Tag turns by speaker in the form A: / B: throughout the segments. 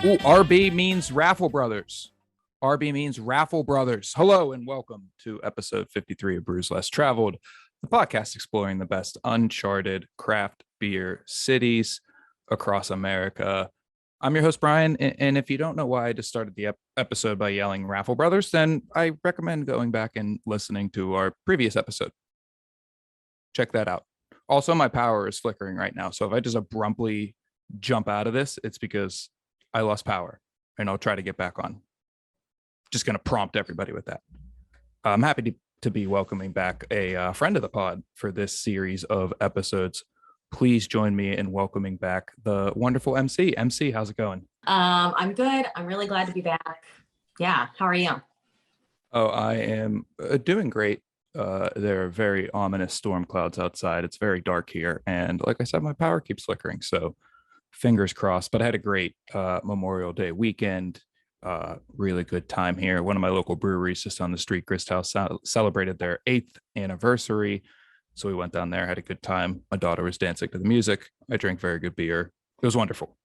A: Ooh, RB means Raffle Brothers. RB means Raffle Brothers. Hello and welcome to episode 53 of Brews Less Traveled, the podcast exploring the best uncharted craft beer cities across America. I'm your host, Brian, and if you don't know why I just started the episode by yelling Raffle Brothers, then I recommend going back and listening to our previous episode. Check that out. Also, my power is flickering right now, so if I just abruptly jump out of this, it's because I lost power, and I'll try to get back on. Just going to prompt everybody with that. I'm happy to be welcoming back a friend of the pod for this series of episodes. Please join me in welcoming back the wonderful MC. MC, how's it going?
B: I'm good. I'm really glad to be back. Yeah. How are you?
A: Oh, I am doing great. There are very ominous storm clouds outside. It's very dark here. And like I said, my power keeps flickering. So fingers crossed. But I had a great Memorial Day weekend. Really good time here. One of my local breweries just on the street, Grist House, celebrated their 8th anniversary. So we went down there, had a good time. My daughter was dancing to the music. I drank very good beer. It was wonderful.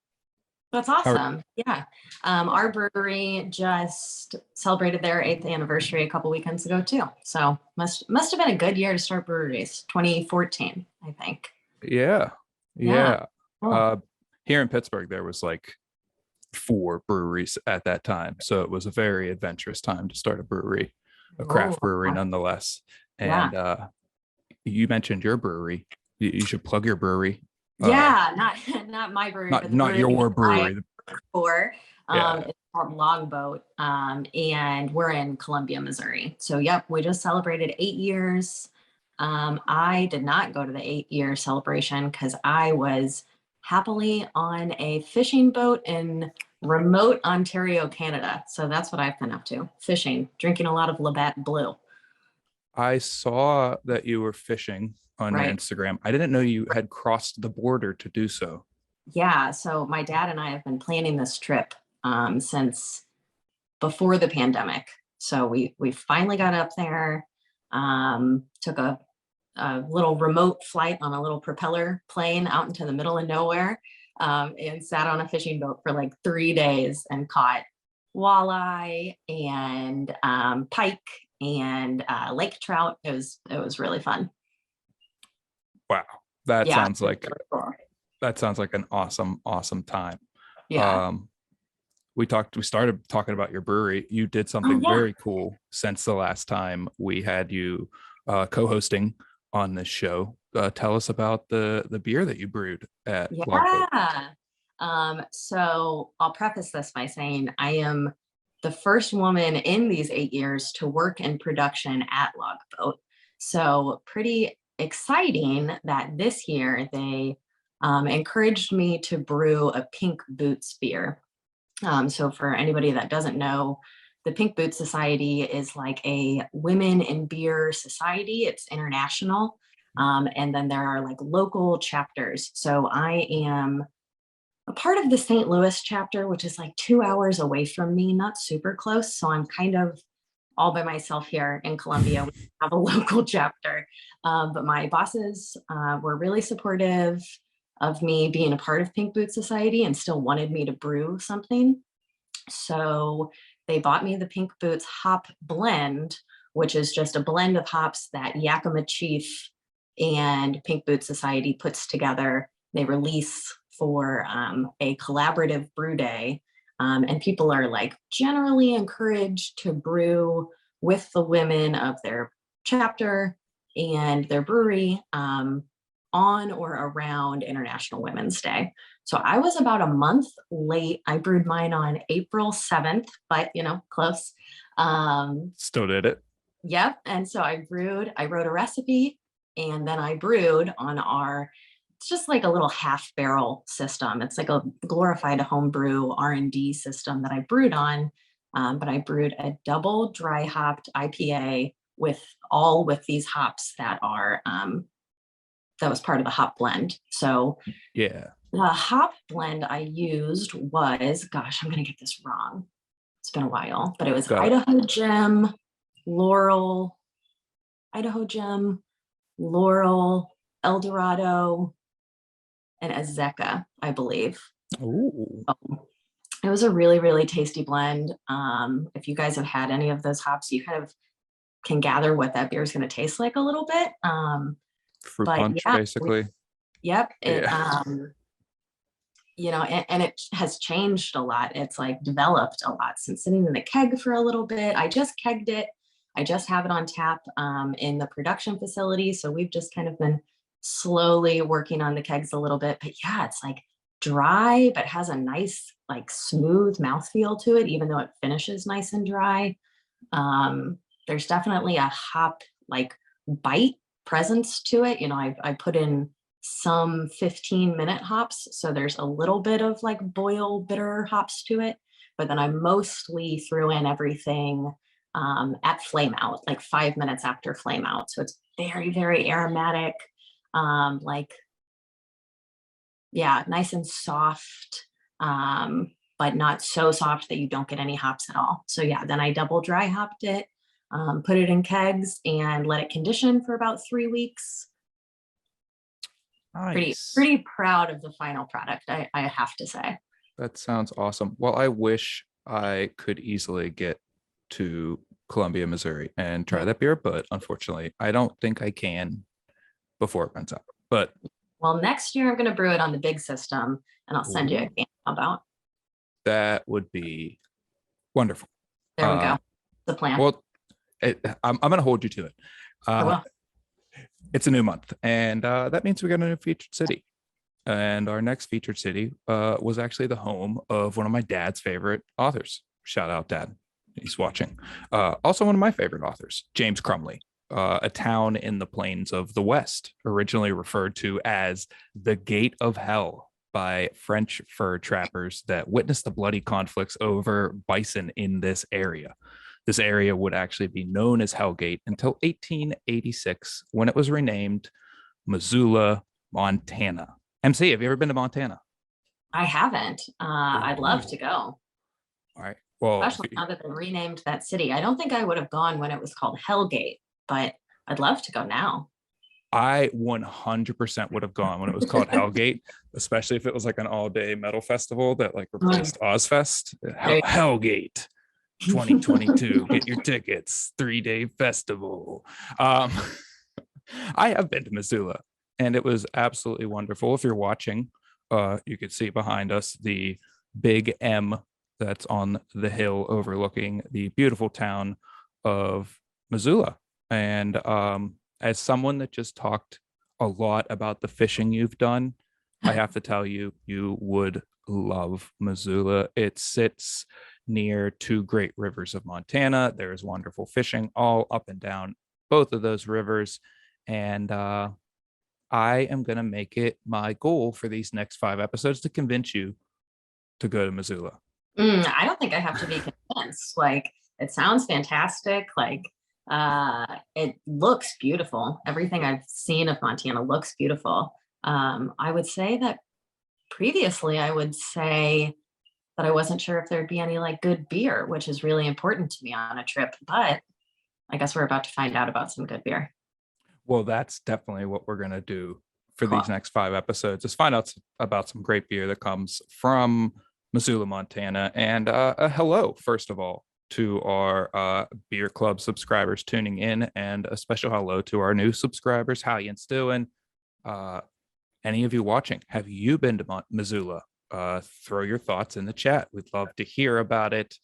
B: That's awesome. Yeah. Our brewery just celebrated their 8th anniversary a couple weekends ago too. So must have been a good year to start breweries. 2014, I think.
A: Yeah.
B: Cool.
A: Here in Pittsburgh, there was like 4 breweries at that time. So it was a very adventurous time to start a brewery, a craft brewery nonetheless. And you mentioned your brewery. You should plug your brewery.
B: Yeah, not my brewery,
A: not,
B: but the
A: not your brewery.
B: It's called Longboat, and we're in Columbia, Missouri. So yep, we just celebrated 8 years. I did not go to the 8-year celebration because I was happily on a fishing boat in remote Ontario, Canada. So that's what I've been up to, fishing, drinking a lot of Labatt Blue.
A: I saw that you were fishing on your Instagram. I didn't know you had crossed the border to do so.
B: Yeah, so my dad and I have been planning this trip since before the pandemic. So we finally got up there, took a little remote flight on a little propeller plane out into the middle of nowhere, and sat on a fishing boat for like 3 days and caught walleye and pike and lake trout. It was really fun.
A: Wow, that sounds like an awesome time.
B: Yeah.
A: We started talking about your brewery. You did something very cool since the last time we had you co-hosting on this show. Tell us about the beer that you brewed at Longboat.
B: So I'll preface this by saying I am the first woman in these 8 years to work in production at Longboat. So pretty exciting that this year they encouraged me to brew a Pink Boots beer. So for anybody that doesn't know, the Pink Boots Society is like a women in beer society. It's international. And then there are like local chapters. So I am a part of the St. Louis chapter, which is like 2 hours away from me, not super close. So I'm kind of all by myself here in Columbia. We have a local chapter. But my bosses were really supportive of me being a part of Pink Boots Society and still wanted me to brew something. So they bought me the Pink Boots hop blend, which is just a blend of hops that Yakima Chief and Pink Boots Society puts together. They release for a collaborative brew day. And people are like generally encouraged to brew with the women of their chapter and their brewery on or around International Women's Day. So I was about a month late. I brewed mine on April 7th, but close.
A: Still did it.
B: Yep. And so I wrote a recipe, and then I brewed on it's just like a little half barrel system. It's like a glorified homebrew R&D system that I brewed on. But I brewed a double dry hopped IPA with these hops that was part of the hop blend. So
A: yeah,
B: the hop blend I used was, gosh, I'm going to get this wrong. It's been a while, but it was Idaho Gem, Laurel, Eldorado, and Azeka, I believe.
A: Ooh.
B: It was a really, really tasty blend. If you guys have had any of those hops, you kind of can gather what that beer is going to taste like a little bit.
A: Fruit
B: But
A: punch,
B: yeah,
A: basically.
B: yep.
A: Yeah.
B: And it has changed a lot. It's like developed a lot since sitting in the keg for a little bit. I just kegged it. I just have it on tap in the production facility. So we've just kind of been slowly working on the kegs a little bit. But yeah, it's like dry, but has a nice, like smooth mouthfeel to it, even though it finishes nice and dry. There's definitely a hop like bite presence to it. I put in some 15-minute hops. So there's a little bit of like boil bitter hops to it. But then I mostly threw in everything at flame out, like 5 minutes after flame out. So it's very, very aromatic. Like, yeah, nice and soft, but not so soft that you don't get any hops at all. So yeah, then I double dry hopped it, put it in kegs and let it condition for about 3 weeks.
A: Nice.
B: Pretty proud of the final product, I have to say.
A: That sounds awesome. Well, I wish I could easily get to Columbia, Missouri and try that beer, but unfortunately, I don't think I can before it runs out. But
B: well, next year I'm going to brew it on the big system and I'll send you a can. How about?
A: That would be wonderful.
B: There we go. The plan.
A: Well, I'm going to hold you to it. It's a new month, and that means we got a new featured city. And our next featured city was actually the home of one of my dad's favorite authors. Shout out, Dad. He's watching. Also, one of my favorite authors, James Crumley, a town in the plains of the West, originally referred to as the Gate of Hell by French fur trappers that witnessed the bloody conflicts over bison in this area. This area would actually be known as Hellgate until 1886, when it was renamed Missoula, Montana. MC, have you ever been to Montana?
B: I haven't. I'd love to go.
A: All right. Well,
B: especially now that they renamed that city. I don't think I would have gone when it was called Hellgate, but I'd love to go now.
A: I 100% would have gone when it was called Hellgate, especially if it was like an all-day metal festival that like replaced Ozfest. Hellgate 2022. Get your tickets. 3-day festival. I have been to Missoula, and it was absolutely wonderful. If you're watching, you could see behind us the big M that's on the hill overlooking the beautiful town of Missoula. And as someone that just talked a lot about the fishing you've done, I have to tell you, you would love Missoula. It sits near two great rivers of Montana. There is wonderful fishing all up and down both of those rivers. And I am going to make it my goal for these next 5 episodes to convince you to go to Missoula.
B: I don't think I have to be convinced. Like, it sounds fantastic. Like, it looks beautiful. Everything I've seen of Montana looks beautiful. I would say that previously I would say that I wasn't sure if there'd be any like good beer, which is really important to me on a trip, but I guess we're about to find out about some good beer.
A: Well, that's definitely what we're going to do for these next 5 episodes, is find out about some great beer that comes from Missoula, Montana. And a hello, first of all, to our beer club subscribers tuning in, and a special hello to our new subscribers. How you doing? Any of you watching, have you been to Missoula? Throw your thoughts in the chat. We'd love to hear about it.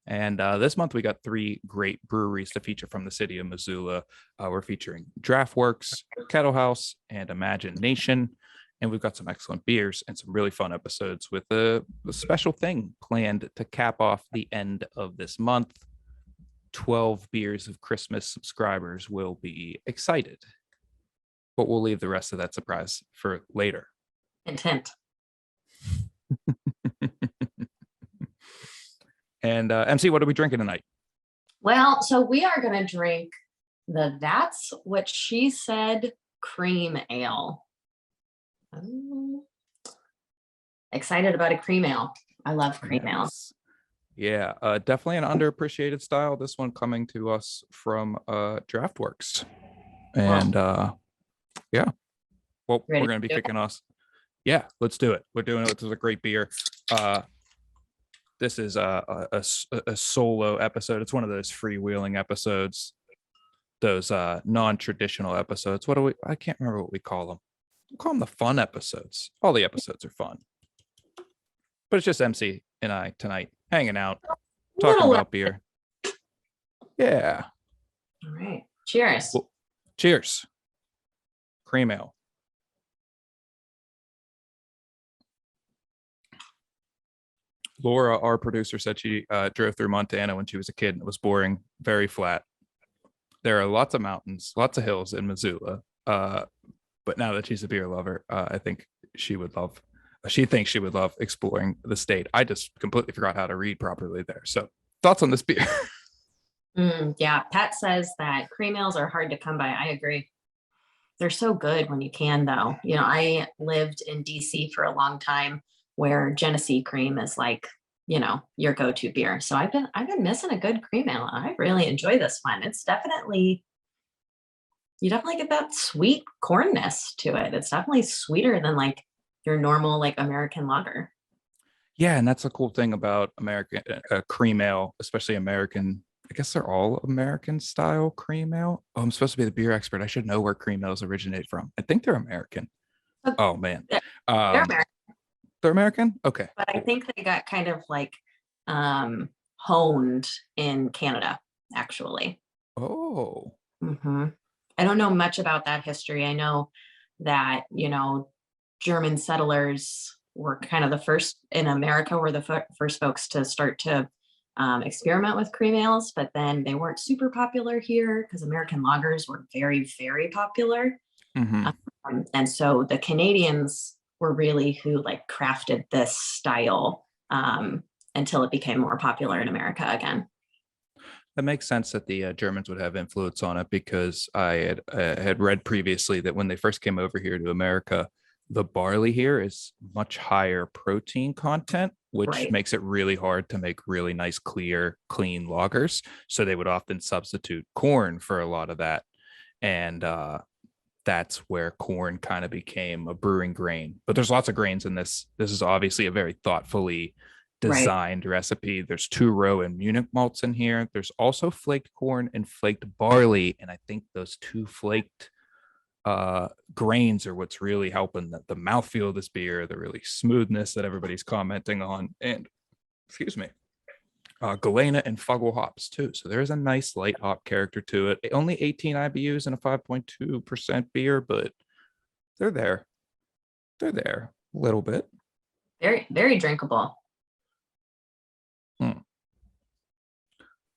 A: And this month we got 3 great breweries to feature from the city of Missoula. We're featuring Draught Works, Kettle House, and Imagination. And we've got some excellent beers and some really fun episodes with a special thing planned to cap off the end of this month. 12 beers of Christmas subscribers will be excited, but we'll leave the rest of that surprise for later.
B: Intent.
A: And MC, what are we drinking tonight?
B: Well, so we are going to drink the That's What She Said cream ale. Excited about a cream ale. I love cream ale.
A: Yeah, definitely an underappreciated style. This one coming to us from Draught Works. And yeah, well, we're going to be kicking us. Yeah, let's do it. We're doing it. This is a great beer. This is a solo episode. It's one of those freewheeling episodes, those non-traditional episodes. What do we? I can't remember what we call them. We call them the fun episodes. All the episodes are fun, but it's just MC and I tonight hanging out, talking
B: Little.
A: about beer. Yeah.
B: All right. Cheers.
A: Well, cheers. Cream ale. Laura, our producer, said she drove through Montana when she was a kid and it was boring, very flat. There are lots of mountains, lots of hills in Missoula. But now that she's a beer lover, I think she thinks she would love exploring the state. I just completely forgot how to read properly there. So thoughts on this beer?
B: Yeah, Pat says that cream ales are hard to come by. I agree. They're so good when you can, though. I lived in DC for a long time where Genesee cream is like, your go-to beer. So I've been missing a good cream ale. I really enjoy this one. It's you definitely get that sweet cornness to it. It's definitely sweeter than like your normal like American lager.
A: Yeah, and that's the cool thing about American cream ale, especially American. I guess they're all American style cream ale. Oh, I'm supposed to be the beer expert. I should know where cream ales originate from. I think they're American. Oh man,
B: They're American.
A: They're American. Okay,
B: But I think they got kind of like honed in Canada, actually.
A: Oh,
B: I don't know much about that history. I know that, German settlers were kind of the first in America, were the first folks to start to experiment with cream ales, but then they weren't super popular here because American lagers were very, very popular. And so the Canadians were really who like crafted this style until it became more popular in America again.
A: that makes sense that the Germans would have influence on it because I had read previously that when they first came over here to America, the barley here is much higher protein content, which
B: Right.
A: makes it really hard to make really nice, clear, clean lagers. So they would often substitute corn for a lot of that. And that's where corn kind of became a brewing grain. But there's lots of grains in this. This is obviously a very thoughtfully designed recipe. There's 2-row and Munich malts in here. There's also flaked corn and flaked barley. And I think those two flaked grains are what's really helping the mouthfeel of this beer, the really smoothness that everybody's commenting on. And excuse me, Galena and Fuggle hops too. So there's a nice light hop character to it. Only 18 IBUs and a 5.2% beer, but they're there. They're there a little bit.
B: Very, very drinkable.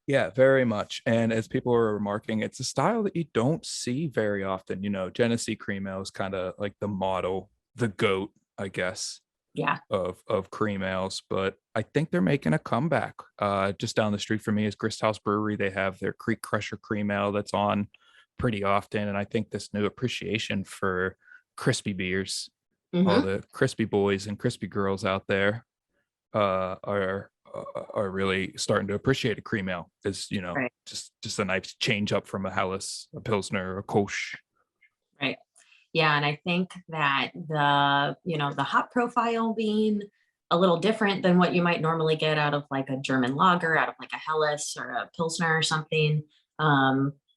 A: Yeah, very much. And as people are remarking, it's a style that you don't see very often. Genesee cream ale is kind of like the model, the goat, I guess,
B: Yeah.
A: of cream ales. But I think they're making a comeback. Just down the street from me is Grist House Brewery. They have their Creek Crusher cream ale that's on pretty often. And I think this new appreciation for crispy beers, all the crispy boys and crispy girls out there are really starting to appreciate a cream ale as
B: Right.
A: just a nice change up from a Helles, a Pilsner, a Kolsch.
B: Right. Yeah, and I think that the hop profile being a little different than what you might normally get out of like a German lager, out of like a Helles or a Pilsner or something,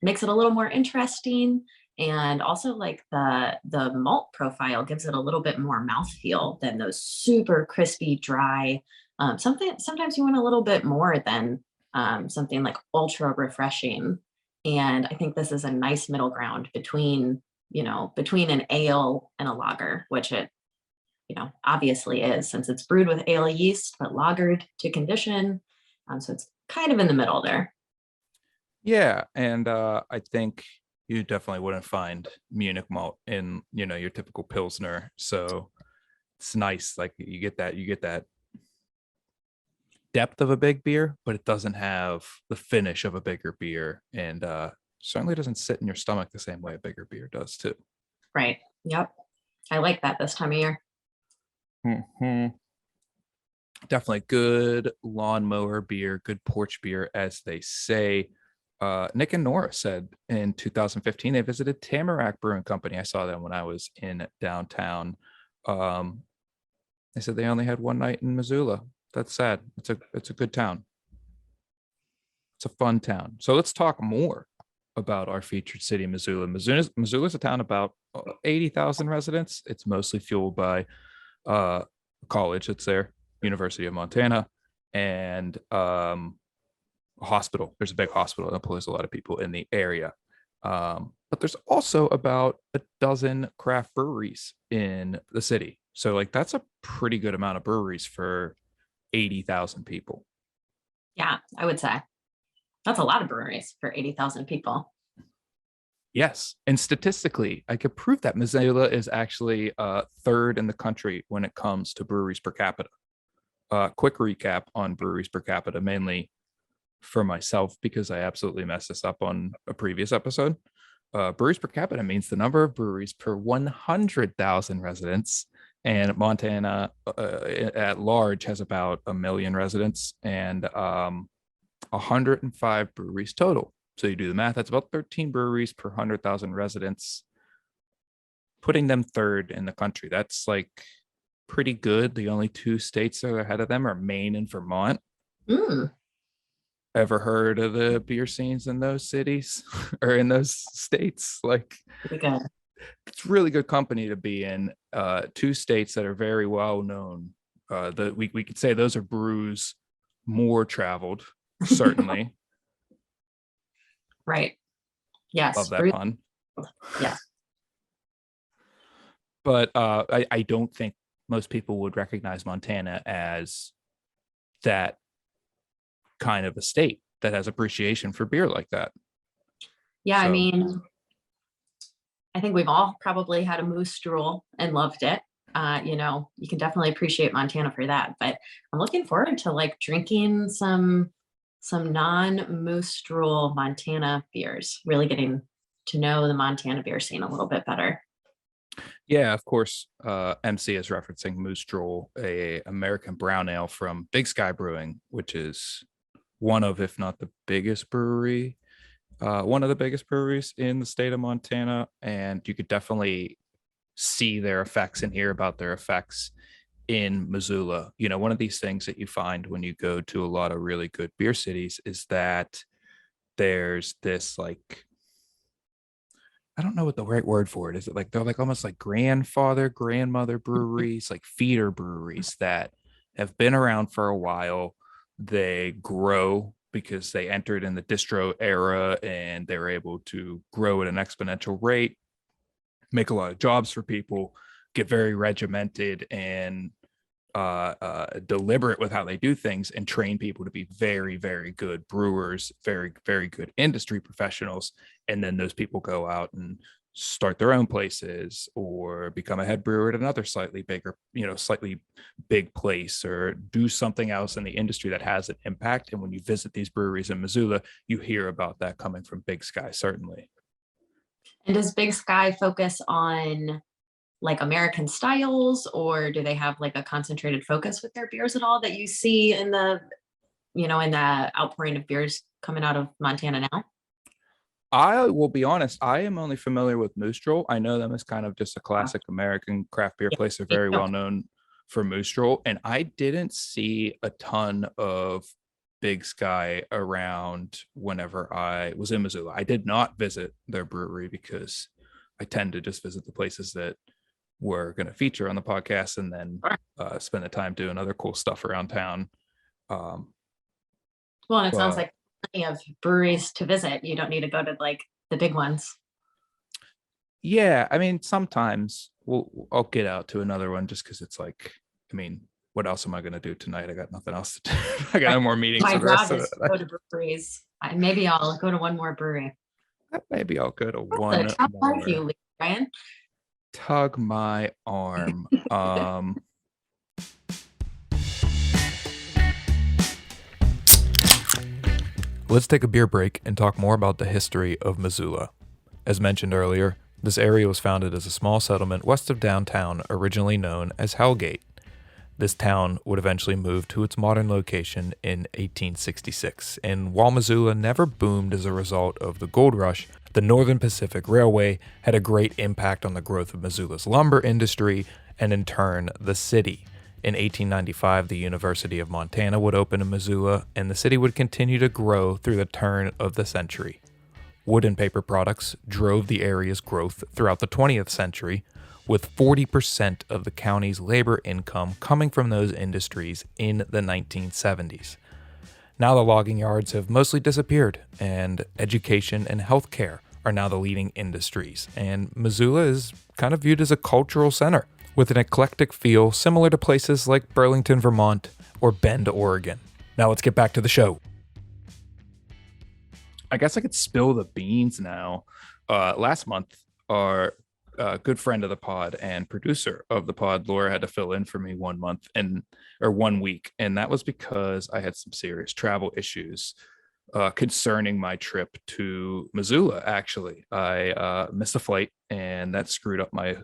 B: makes it a little more interesting. And also like the malt profile gives it a little bit more mouthfeel than those super crispy, dry. Sometimes you want a little bit more than something like ultra refreshing. And I think this is a nice middle ground between an ale and a lager, which it, obviously is, since it's brewed with ale yeast, but lagered to condition. So it's kind of in the middle there.
A: Yeah. And I think you definitely wouldn't find Munich malt in, your typical Pilsner. So it's nice. Like you get that depth of a big beer, but it doesn't have the finish of a bigger beer. And certainly doesn't sit in your stomach the same way a bigger beer does too.
B: Right. Yep. I like that this time of year.
A: Definitely good lawnmower beer, good porch beer, as they say. Nick and Nora said in 2015 they visited Tamarack Brewing Company. I saw them when I was in downtown. They said they only had one night in Missoula. That's sad. It's a good town. It's a fun town. So let's talk more about our featured city, Missoula. Missoula's a town about 80,000 residents. It's mostly fueled by college that's there, University of Montana, and a hospital. There's a big hospital that employs a lot of people in the area. But there's also about a dozen craft breweries in the city. So like that's a pretty good amount of breweries for 80,000 people.
B: Yeah, I would say that's a lot of breweries for 80,000 people.
A: Yes. And statistically, I could prove that Missoula is actually third in the country when it comes to breweries per capita. Quick recap on breweries per capita, mainly for myself, because I absolutely messed this up on a previous episode. Breweries per capita means the number of breweries per 100,000 residents. And Montana at large has about 1 million residents and 105 breweries total. So you do the math, that's about 13 breweries per 100,000 residents, putting them third in the country. That's like pretty good. The only two states that are ahead of them are Maine and Vermont. Ever heard of the beer scenes in those cities or in those states? Like, it's really good company to be in. Two states that are very well known. We could say those are brews more traveled, certainly.
B: Right. Yes.
A: Love that pun.
B: Yeah.
A: But I don't think most people would recognize Montana as that kind of a state that has appreciation for beer like that.
B: Yeah, so, I mean, I think we've all probably had a moose drool and loved it. You know, you can definitely appreciate Montana for that. But I'm looking forward to like drinking some non-moose drool Montana beers, really getting to know the Montana beer scene a little bit better.
A: Yeah, of course. MC is referencing Moose Drool, a American brown ale from Big Sky Brewing, which is one of, if not the biggest brewery, one of the biggest breweries in the state of Montana. And you could definitely see their effects and hear about their effects in Missoula. You know, one of these things that you find when you go to a lot of really good beer cities is that there's this like, I don't know what the right word for it is. It like they're like almost like grandmother breweries, like feeder breweries that have been around for a while. They grow because they entered in the distro era and they were able to grow at an exponential rate, make a lot of jobs for people, get very regimented and deliberate with how they do things, and train people to be very, very good brewers, very, very good industry professionals. And then those people go out and start their own places or become a head brewer at another slightly bigger, slightly big place, or do something else in the industry that has an impact. And when you visit these breweries in Missoula, you hear about that coming from Big Sky, certainly.
B: And does Big Sky focus on like American styles, or do they have like a concentrated focus with their beers at all that you see in the outpouring of beers coming out of Montana now?
A: I will be honest, I am only familiar with Moose Drool. I know them as kind of just a classic American craft beer place. They're very well known for Moose Drool. And I didn't see a ton of Big Sky around whenever I was in Missoula. I did not visit their brewery because I tend to just visit the places that we're going to feature on the podcast and then spend the time doing other cool stuff around town.
B: Well, and it sounds like plenty of breweries to visit. You don't need to go to like the big ones.
A: Yeah, I mean, sometimes I'll get out to another one just because it's like, I mean, what else am I going to do tonight? I got nothing else to do. I got no more meetings.
B: My job is to go to breweries. Maybe I'll go to one more brewery.
A: Maybe I'll go to one more.
B: You, Brian?
A: Tug my arm. Let's take a beer break and talk more about the history of Missoula. As mentioned earlier, this area was founded as a small settlement west of downtown, originally known as Hellgate. This town would eventually move to its modern location in 1866, and while Missoula never boomed as a result of the gold rush, the Northern Pacific Railway had a great impact on the growth of Missoula's lumber industry and in turn the city. In 1895, the University of Montana would open in Missoula, and the city would continue to grow through the turn of the century. Wood and paper products drove the area's growth throughout the 20th century, with 40% of the county's labor income coming from those industries in the 1970s. Now the logging yards have mostly disappeared, and education and healthcare are now the leading industries, and Missoula is kind of viewed as a cultural center, with an eclectic feel similar to places like Burlington, Vermont, or Bend, Oregon. Now let's get back to the show. I guess I could spill the beans now. Last month, our good friend of the pod and producer of the pod, Laura, had to fill in for me 1 week, and that was because I had some serious travel issues concerning my trip to Missoula. Actually, I missed a flight, and that screwed up my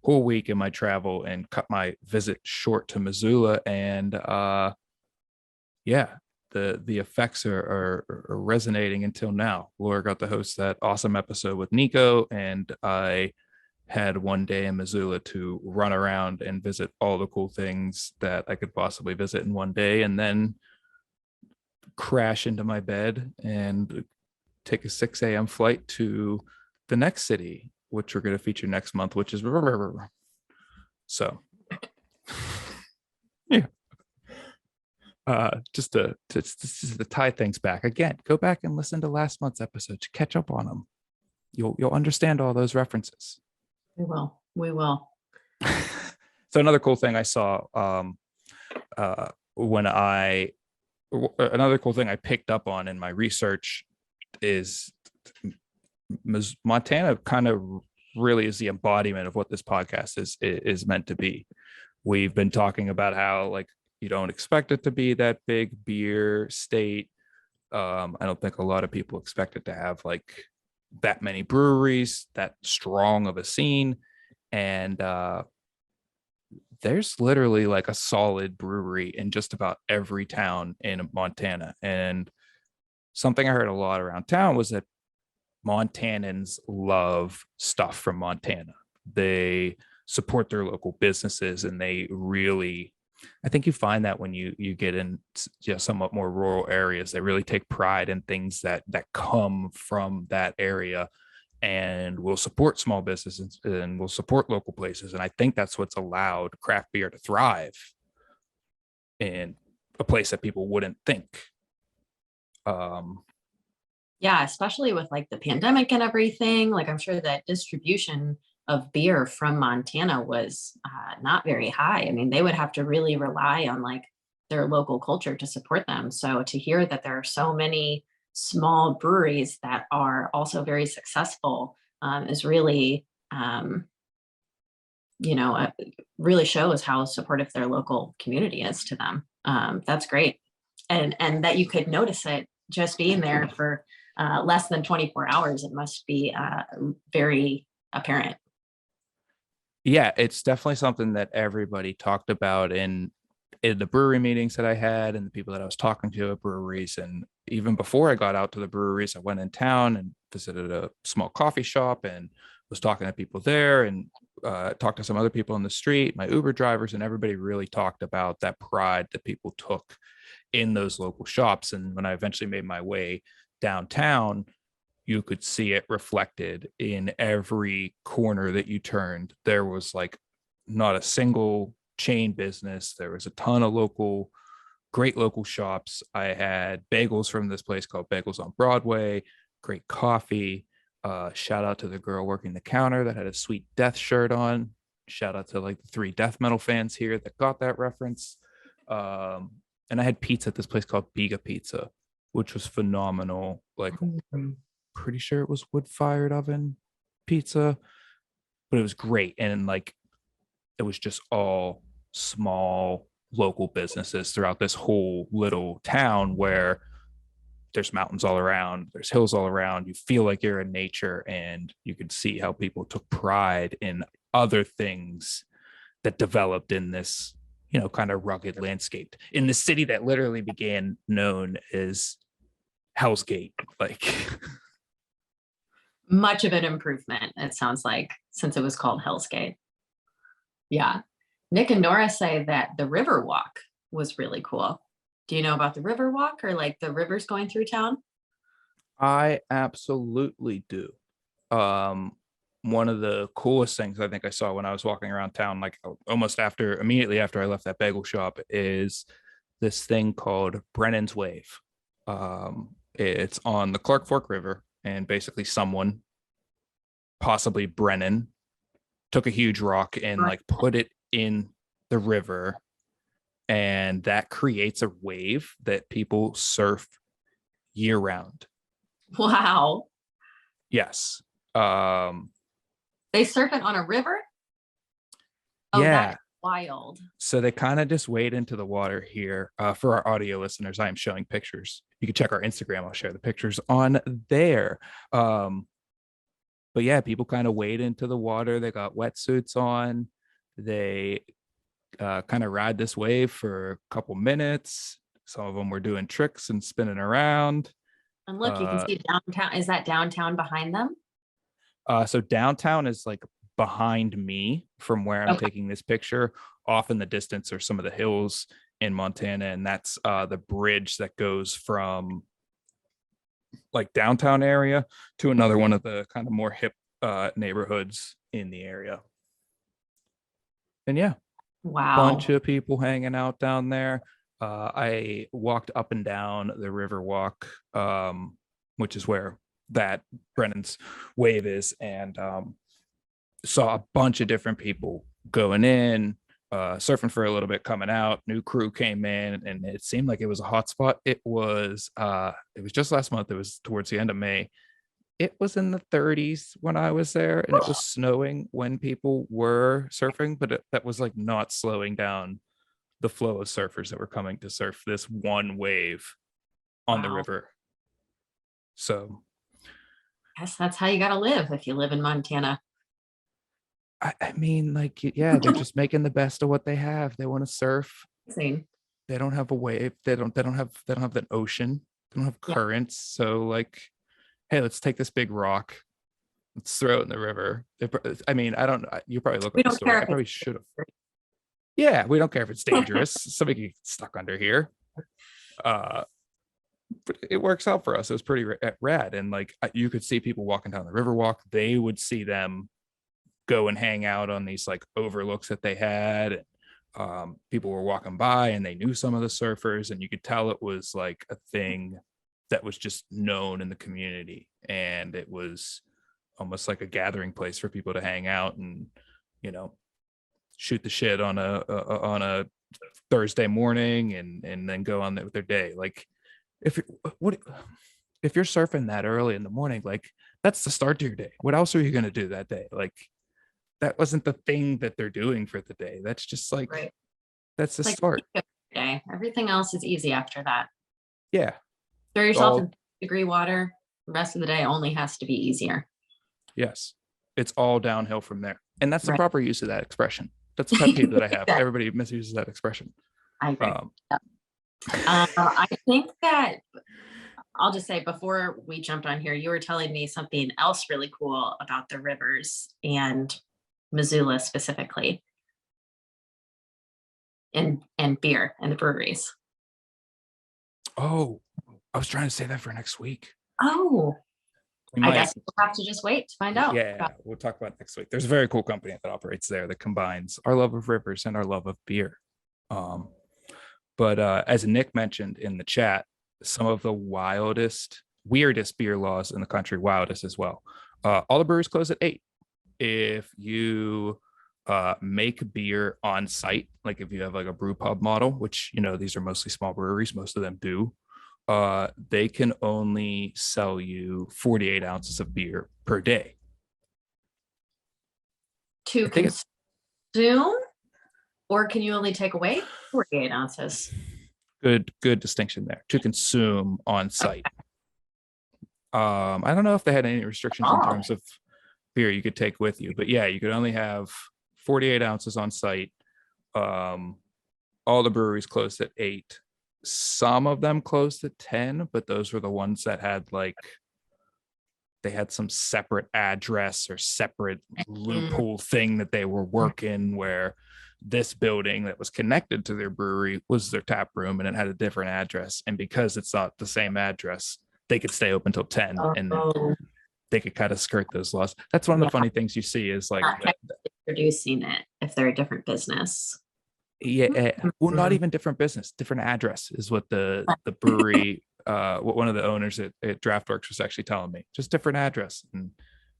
A: whole week in my travel and cut my visit short to Missoula. And the effects are resonating until now. Laura got to host that awesome episode with Nico, and I had one day in Missoula to run around and visit all the cool things that I could possibly visit in one day, and then crash into my bed and take a 6 a.m. flight to the next city, which we're going to feature next month, which is so yeah. Just to tie things back again, go back and listen to last month's episode to catch up on them. You'll understand all those references.
B: We will.
A: So another cool thing I saw another cool thing I picked up on in my research is Montana kind of really is the embodiment of what this podcast is meant to be. We've been talking about how, like, you don't expect it to be that big beer state. I don't think a lot of people expect it to have like that many breweries, that strong of a scene. And there's literally like a solid brewery in just about every town in Montana. And something I heard a lot around town was that Montanans love stuff from Montana. They support their local businesses, and they really, I think you find that when you get in somewhat more rural areas, they really take pride in things that come from that area, and will support small businesses and will support local places. And I think that's what's allowed craft beer to thrive in a place that people wouldn't think.
B: Yeah, especially with like the pandemic and everything. Like, I'm sure that distribution of beer from Montana was not very high. I mean, they would have to really rely on like their local culture to support them. So to hear that there are so many small breweries that are also very successful is really, really shows how supportive their local community is to them. That's great. And that you could notice it just being there for less than 24 hours. It must be very apparent.
A: Yeah, it's definitely something that everybody talked about in the brewery meetings that I had, and the people that I was talking to at breweries. And even before I got out to the breweries, I went in town and visited a small coffee shop and was talking to people there, and talked to some other people on the street, my Uber drivers, and everybody really talked about that pride that people took in those local shops. And when I eventually made my way downtown, you could see it reflected in every corner that you turned. There was like not a single chain business. There was a ton of great local shops. I had bagels from this place called Bagels on Broadway, great coffee. Shout out to the girl working the counter that had a Sweet Death shirt on. Shout out to like the 3 death metal fans here that got that reference. And I had pizza at this place called Biga Pizza, which was phenomenal. Like, pretty sure it was wood-fired oven pizza, but it was great. And like, it was just all small local businesses throughout this whole little town where there's mountains all around, there's hills all around. You feel like you're in nature, and you could see how people took pride in other things that developed in this, kind of rugged landscape in the city that literally began known as Hell's Gate. Like,
B: much of an improvement, it sounds like, since it was called Hell's Gate. Yeah. Nick and Nora say that the river walk was really cool. Do you know about the river walk or like the rivers going through town?
A: I absolutely do. Um, One of the coolest things I think I saw when I was walking around town, like immediately after I left that bagel shop, is this thing called Brennan's Wave. It's on the Clark Fork River, and basically someone, possibly Brennan, took a huge rock and like put it in the river, and that creates a wave that people surf year round.
B: Wow.
A: Yes.
B: They surf it on a river? Oh,
A: Yeah.
B: that's wild.
A: So they kind of just wade into the water here. For our audio listeners, I am showing pictures. You can check our Instagram. I'll share the pictures on there. But yeah, people kind of wade into the water. They got wetsuits on. They kind of ride this wave for a couple minutes. Some of them were doing tricks and spinning around.
B: And look, you can see downtown. Is that downtown behind them?
A: So downtown is like behind me from where I'm taking this picture. Off in the distance are some of the hills in Montana, and that's the bridge that goes from like downtown area to another one of the kind of more hip neighborhoods in the area. And yeah,
B: Wow.
A: bunch of people hanging out down there. I walked up and down the river walk, which is where that Brennan's Wave is, and saw a bunch of different people going in, surfing for a little bit, coming out. New crew came in, and it seemed like it was a hot spot. It was just last month. It was towards the end of May. It was in the 30s when I was there, and it was snowing when people were surfing, but that was like not slowing down the flow of surfers that were coming to surf this one wave on the river. So
B: I guess that's how you got to live if you live in Montana.
A: I mean, like, yeah, they're just making the best of what they have. They want to surf.
B: Same.
A: They don't have a wave. They don't have an ocean. They don't have currents. So like, hey, let's take this big rock. Let's throw it in the river. I mean, I don't. You probably look at the story. I probably should have. Yeah, we don't care if it's dangerous. Somebody can get stuck under here. But it works out for us. It was pretty rad, and like you could see people walking down the river walk. They would see them go and hang out on these like overlooks that they had. People were walking by, and they knew some of the surfers, and you could tell it was like a thing that was just known in the community, and it was almost like a gathering place for people to hang out and, you know, shoot the shit on a Thursday morning and then go on with their day. Like if you're surfing that early in the morning, like that's the start to your day. What else are you going to do that day? Like that wasn't the thing that they're doing for the day. That's just like, that's the start.
B: Day. Everything else is easy after that.
A: Yeah.
B: Throw yourself in degree water. The rest of the day only has to be easier.
A: Yes. It's all downhill from there. And that's the proper use of that expression. That's a pet peeve that I have. Everybody misuses that expression.
B: I agree. I think that I'll just say before we jumped on here, you were telling me something else really cool about the rivers and Missoula specifically, and beer and the breweries.
A: Oh, I was trying to say that for next week.
B: Oh, I guess we'll have to just wait to find out.
A: Yeah, we'll talk about it next week. There's a very cool company that operates there that combines our love of rivers and our love of beer. But as Nick mentioned in the chat, some of the weirdest beer laws in the country, wildest as well. All the breweries close at 8. If you make beer on site, like if you have like a brew pub model, which, you know, these are mostly small breweries, most of them do, they can only sell you 48 ounces of beer per day.
B: To consume, or can you only take away 48 ounces?
A: Good distinction there. To consume on site. Okay. I don't know if they had any restrictions in terms of beer you could take with you, but yeah, you could only have 48 ounces on site. All the breweries closed at 8. Some of them closed at 10, but those were the ones that had like, they had some separate address or separate loophole thing that they were working where this building that was connected to their brewery was their tap room, and it had a different address. And because it's not the same address, they could stay open till 10, and then
B: Oh,
A: they could kind of skirt those laws. That's one of
B: yeah.
A: the funny things you see is like,
B: Not producing it if they're a different business.
A: yeah, well, not
B: Mhm.
A: even different business, different address is what the brewery, what one of the owners at Draught Works was actually telling me, just different address, and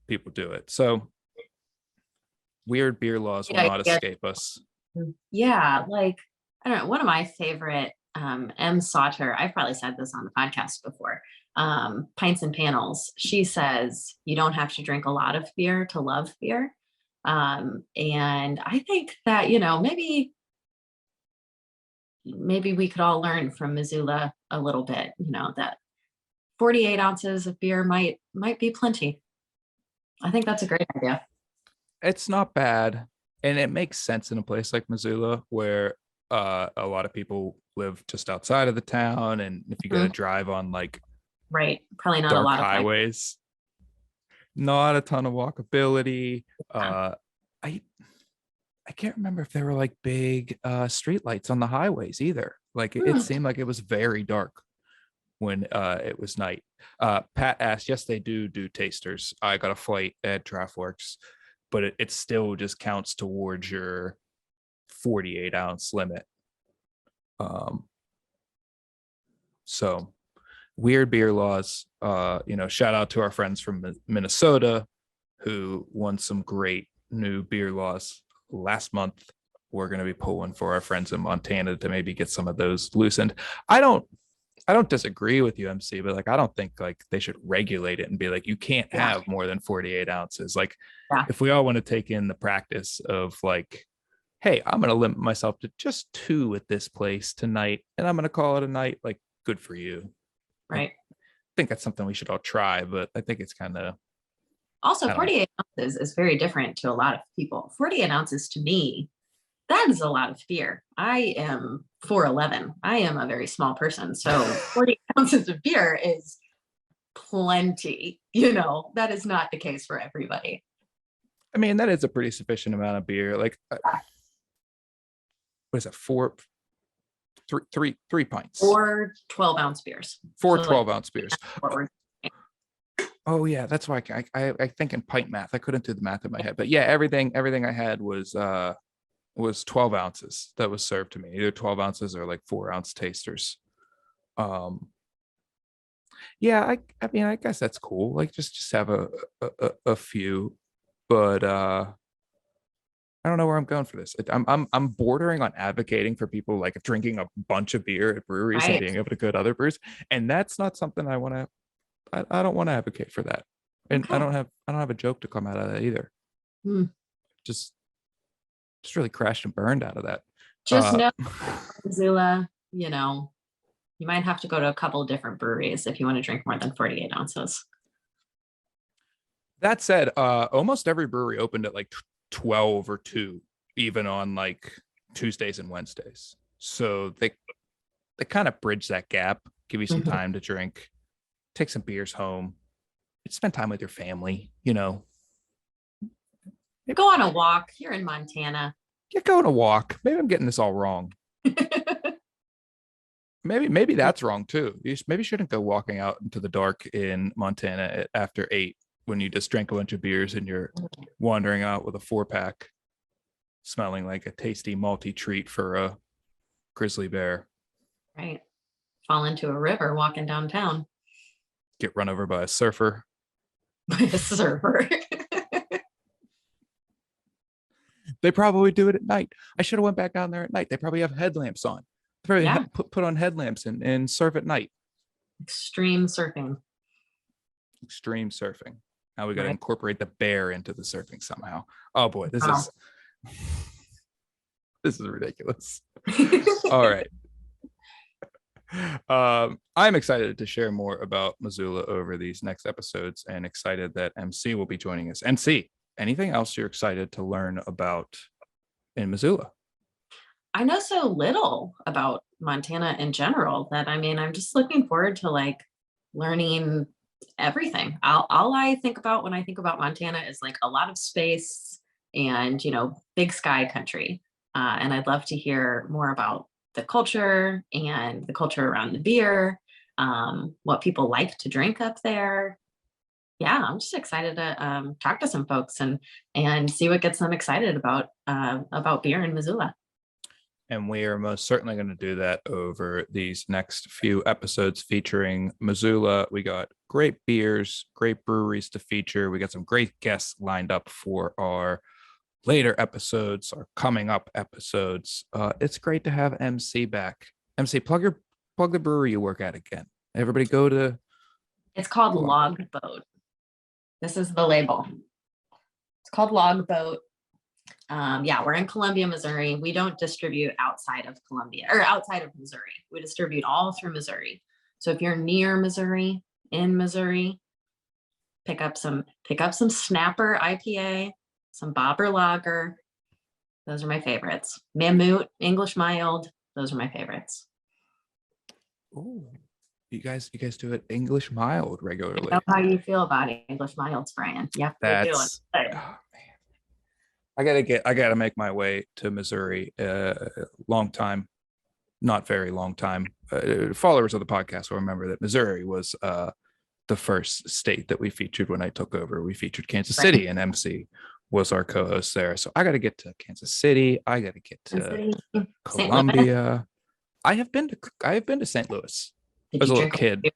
A: people do it. So weird beer laws will
B: Yeah,
A: not escape us.
B: yeah, like I don't know, one of my favorite M. Sauter, I've probably said this on the podcast before. Pints and Panels. She says you don't have to drink a lot of beer to love beer. And I think that, maybe we could all learn from Missoula a little bit, that 48 ounces of beer might be plenty. I think that's a great idea.
A: It's not bad, and it makes sense in a place like Missoula where a lot of people live just outside of the town, and if you got to
B: Mhm.
A: drive on like
B: Right. Probably not a
A: dark
B: lot of bike.
A: highways, not a ton of walkability. I I can't remember if there were like big street lights on the highways either. Like it
B: Hmm.
A: seemed like it was very dark when it was night. Pat asked, yes, they do tasters. I got a flight at Draught Works, but it still just counts towards your 48-ounce limit. So weird beer laws. Shout out to our friends from Minnesota who won some great new beer laws last month. We're going to be pulling for our friends in Montana to maybe get some of those loosened. I don't disagree with you, MC, but like I don't think like they should regulate it and be like you can't
B: Yeah.
A: have more than 48 ounces. Like
B: Yeah.
A: if we all want to take in the practice of like, hey, I'm going to limit myself to just 2 at this place tonight, and I'm going to call it a night. Like, good for you.
B: Right.
A: I think that's something we should all try, but I think it's kind of,
B: Also,
A: I don't know.
B: 48 ounces is very different to a lot of people. 48 ounces to me, that is a lot of beer. I am 4'11". I am a very small person. So 48 ounces of beer is plenty. That is not the case for everybody.
A: I mean, that is a pretty sufficient amount of beer. Like, what is it? Three pints.
B: Or 12-ounce beers.
A: Four
B: So,
A: 12-ounce beers.
B: what we're-
A: Oh yeah, that's why I think in pint math. I couldn't do the math in my head, but yeah, everything I had was 12 ounces that was served to me, either 12 ounces or like 4-ounce tasters. Yeah, I mean, I guess that's cool. Like just have a few, but I don't know where I'm going for this. I'm bordering on advocating for people like drinking a bunch of beer at breweries and
B: Right.
A: being able to go to other brews, and that's not something I want to. I don't want to advocate for that, and
B: Okay.
A: I don't have a joke to come out of that either.
B: Hmm.
A: Just really crashed and burned out of that.
B: Just know, Missoula, you might have to go to a couple different breweries if you want to drink more than 48 ounces.
A: That said, almost every brewery opened at like 12 or 2, even on like Tuesdays and Wednesdays. So they kind of bridge that gap, give you some
B: Mhm.
A: time to drink, take some beers home, spend time with your family.
B: Go on a walk. You're in Montana.
A: Get going a walk. Maybe I'm getting this all wrong. Maybe that's wrong too. You maybe shouldn't go walking out into the dark in Montana after 8 when you just drank a bunch of beers and you're wandering out with a 4-pack, smelling like a tasty malty treat for a grizzly bear.
B: Right. Fall into a river walking downtown.
A: Get run over by a surfer.
B: By a server.
A: They probably do it at night. I should have went back down there at night. They probably have headlamps on. They probably
B: Yeah.
A: put on headlamps and surf at night.
B: Extreme surfing.
A: Extreme surfing. Now we got to
B: Right.
A: incorporate the bear into the surfing somehow. Oh boy, this is ridiculous. All right. I'm excited to share more about Missoula over these next episodes, and excited that MC will be joining us. MC, anything else you're excited to learn about in Missoula?
B: I know so little about Montana in general that I'm just looking forward to learning everything. All I think about when I think about Montana is like a lot of space and big sky country. And I'd love to hear more about the culture and the culture around the beer, what people like to drink up there. Yeah, I'm just excited to talk to some folks and see what gets them excited about beer in Missoula.
A: And we are most certainly going to do that over these next few episodes featuring Missoula. We got great beers, great breweries to feature. We got some great guests lined up for our later episodes, our coming up episodes. It's great to have MC back. MC, plug the brewery you work at again. Everybody go to.
B: It's called Logboat. This is the label. It's called Logboat. We're in Columbia, Missouri. We don't distribute outside of Columbia or outside of Missouri. We distribute all through Missouri. So if you're near Missouri, in Missouri, pick up some Snapper IPA, some Bobber Lager. Those are my favorites. Mammut, English Mild. Those are my favorites.
A: Oh, you guys do it English Mild regularly.
B: I know how you feel about English Milds, Brian. Yeah,
A: that's. Oh, man. I gotta make my way to Missouri. Long time, not very long time. Followers of the podcast will remember that Missouri was the first state that we featured when I took over. We featured Kansas City, and MC was our co-host there. So I got to get to Kansas City. I got to get to Columbia. I have been to St. Louis as a little kid.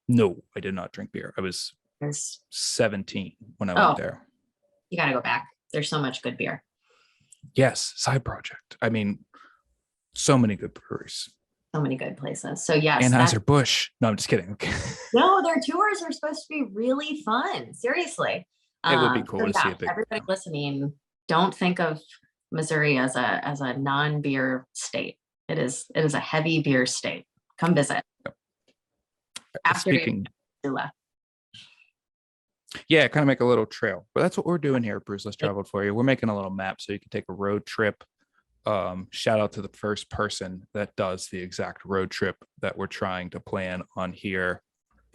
A: No, I did not drink beer. I was 17 when I went there.
B: You got to go back. There's so much good beer.
A: Yes, side project. I mean, so many good breweries.
B: So many good places. So yes.
A: Anheuser-Busch. No, I'm just kidding. Okay.
B: No, their tours are supposed to be really fun. Seriously.
A: It would be cool to see a big.
B: Everybody listening, don't think of Missouri as a non-beer state. It is a heavy beer state. Come visit.
A: Yep.
B: After Missoula.
A: Yeah, kind of make a little trail. But that's what we're doing here at Brews Less Traveled for you. We're making a little map so you can take a road trip. Shout out to the first person that does the exact road trip that we're trying to plan on here.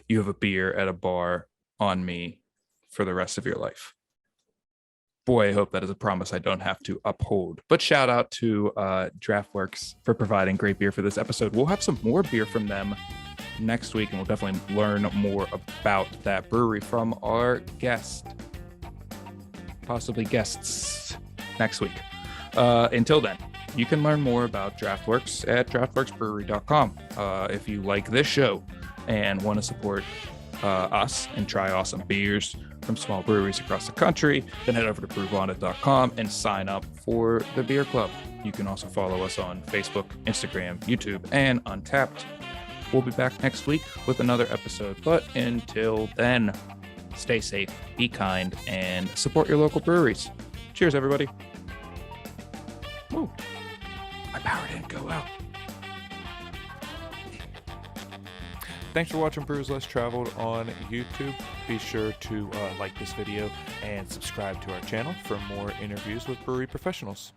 A: You have a beer at a bar on me for the rest of your life. Boy, I hope that is a promise I don't have to uphold. But shout out to Draught Works for providing great beer for this episode. We'll have some more beer from them next week, and we'll definitely learn more about that brewery from our possibly guests next week. Until then, you can learn more about Draught Works at drauchtworksbrewery.com. If you like this show and want to support us and try awesome beers from small breweries across the country, then head over to brewvonda.com and sign up for the beer club. You can also follow us on Facebook, Instagram, YouTube, and Untapped. We'll be back next week with another episode, but until then, stay safe, be kind, and support your local breweries. Cheers, everybody. Ooh, my power didn't go out. Thanks for watching Brews Less Traveled on YouTube. Be sure to like this video and subscribe to our channel for more interviews with brewery professionals.